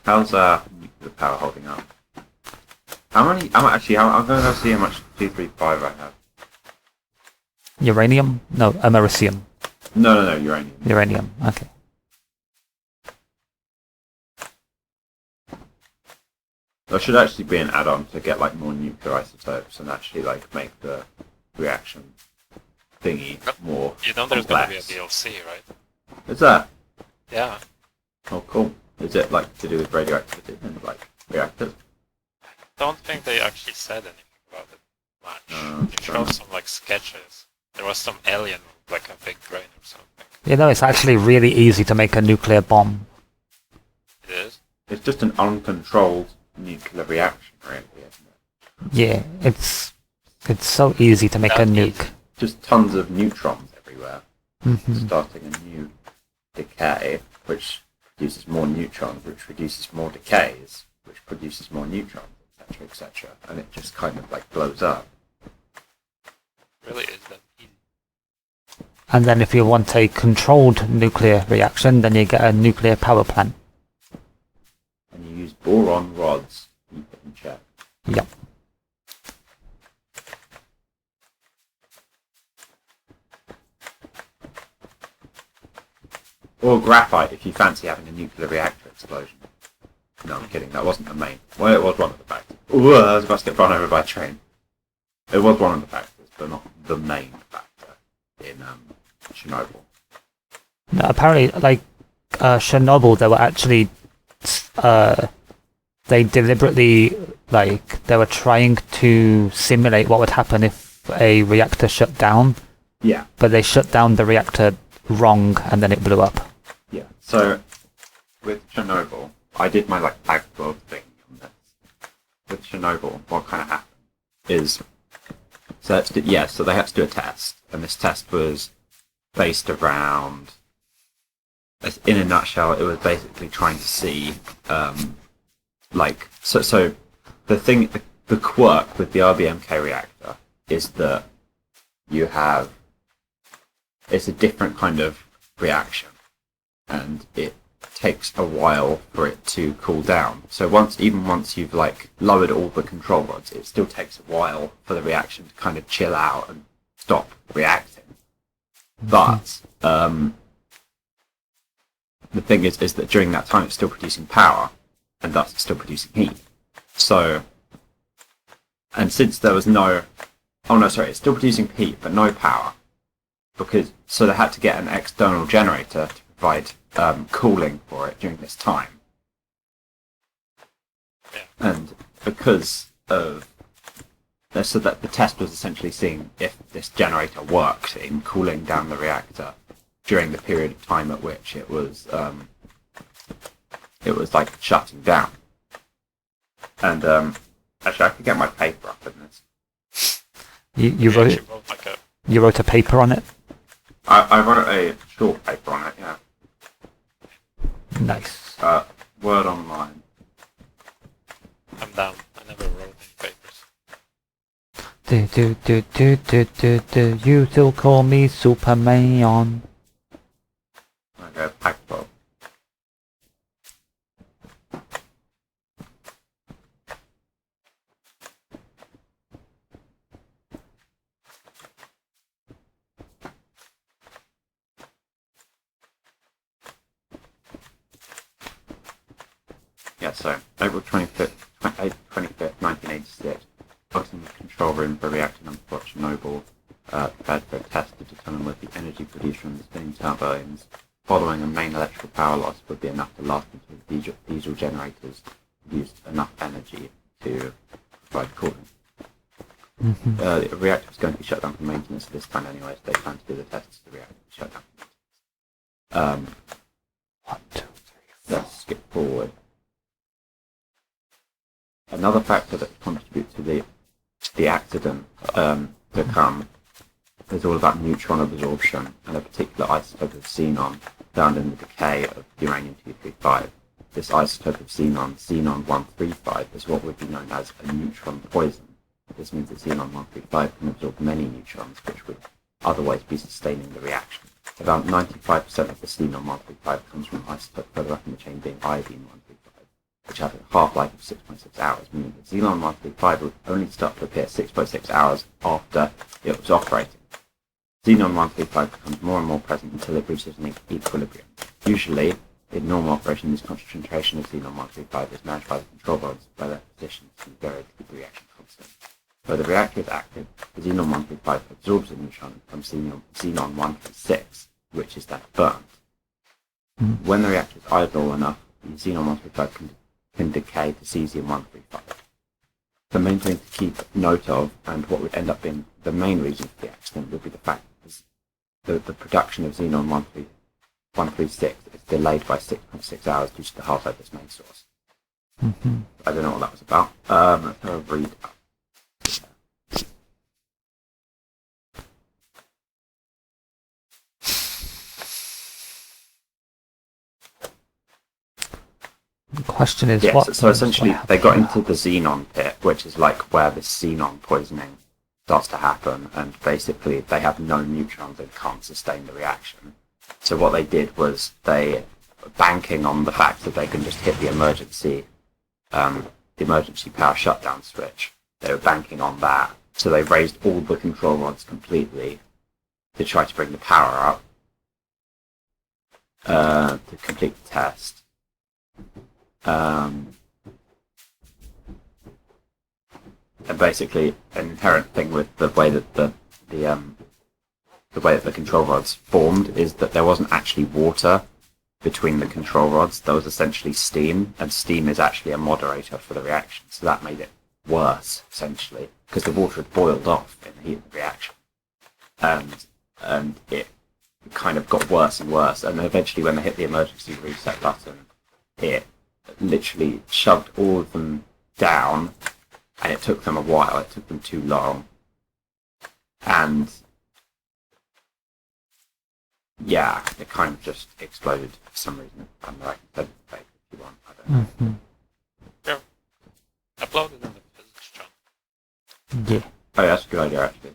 How's nuclear power holding up? How many? I'm going to go see how much 235 I have. Uranium? No, americium. No, uranium. Uranium, okay. There should actually be an add-on to get like more nuclear isotopes and actually like make the reaction thingy more You know there's going to be a DLC, right? Is that? Yeah. Oh, cool. Is it like to do with radioactivity and like reactors? Don't think they actually said anything about it much. They showed some like sketches. There was some alien with like a big brain or something. You know, it's actually really easy to make a nuclear bomb. It is? It's just an uncontrolled nuclear reaction, really, isn't it? Yeah, it's so easy to make a nuke. Just tons of neutrons everywhere, Mm-hmm. starting a new decay, which produces more neutrons, which produces more decays, which produces more neutrons, etc., etc., and it just kind of like blows up. Really is that easy? And then if you want a controlled nuclear reaction, then you get a nuclear power plant. And you use boron rods to keep it in check. Yep. Or graphite if you fancy having a nuclear reactor explosion. No, I'm kidding. That wasn't the main. Well, it was one of the factors. Ooh, I was about to get run over by a train. It was one of the factors, but not the main factor in Chernobyl. No, apparently, like Chernobyl, they were actually they deliberately they were trying to simulate what would happen if a reactor shut down. Yeah. But they shut down the reactor wrong, and then it blew up. Yeah. So with Chernobyl, I did my like backlog thing on this. With Chernobyl, what kind of happened is so they had to do a test, and this test was based around. In a nutshell, it was basically trying to see, so the quirk with the RBMK reactor is that it's a different kind of reaction, and it takes a while for it to cool down. So once you've like lowered all the control rods, it still takes a while for the reaction to kind of chill out and stop reacting. But the thing is that during that time it's still producing power, and thus it's still producing heat. So, and since there was it's still producing heat but no power, so they had to get an external generator to provide cooling for it during this time. Yeah. And because of so that the test was essentially seeing if this generator worked in cooling down the reactor during the period of time at which it was like shutting down. And actually, I could get my paper up in this. You wrote a paper on it? I wrote a short paper on it, yeah. Nice. Word Online. I'm down. I never wrote any papers. You still call me Superman. Okay, Packball. Yeah, so April 25th, 1986, I was in the control room for reactor number 4 at Chernobyl, prepared for a test to determine whether the energy produced from the spinning turbines following a main electrical power loss would be enough to last until the diesel generators produced enough energy to provide cooling. Mm-hmm. The reactor was going to be shut down for maintenance at this time anyway, so they planned to do the tests to the reactor to shut down for maintenance. 1, 2, 3, 4. Let's skip forward. Another factor that contributes to the accident to come is all about neutron absorption and a particular isotope of xenon found in the decay of uranium-235. This isotope of xenon, xenon-135, is what would be known as a neutron poison. This means that xenon-135 can absorb many neutrons, which would otherwise be sustaining the reaction. About 95% of the xenon-135 comes from an isotope further up in the chain being iodine-135. which had a half-life of 6.6 hours, meaning that Xenon 135 would only start to appear 6.6 hours after it was operating. Xenon 135 becomes more and more present until it reaches an equilibrium. Usually, in normal operation, this concentration of Xenon 135 is managed by the control rods by their positions and vary to keep the reaction constant. Where the reactor is active, the Xenon 135 absorbs a neutron from Xenon 136, which is then burnt. When the reactor is idle enough, the Xenon 135 can decay to cesium-135. The main thing to keep note of, and what would end up being the main reason for the accident, would be the fact that the production of Xenon 136 is delayed by 6.6 hours due to the half-life of its main source. I don't know what that was about. Let's have a read. The question is, Yes, what? so essentially what they got happened? into the xenon pit, which is like where this xenon poisoning starts to happen, and basically they have no neutrons and can't sustain the reaction. So what they did was they, banking on the fact that they can just hit the emergency power shutdown switch, they were banking on that. So they raised all the control rods completely to try to bring the power up to complete the test. And basically, an inherent thing with the way that the way that the control rods formed is that there wasn't actually water between the control rods. There was essentially steam, and steam is actually a moderator for the reaction. So that made it worse, essentially, because the water had boiled off in the heat of the reaction, and it kind of got worse and worse. And eventually, when they hit the emergency reset button, it literally shoved all of them down, and it took them a while. It took them too long, and yeah, it kind of just exploded for some reason. I'm right, if you want, I don't know. Yeah. Upload it in the physics channel. Yeah. Oh, yeah, that's a good idea, actually.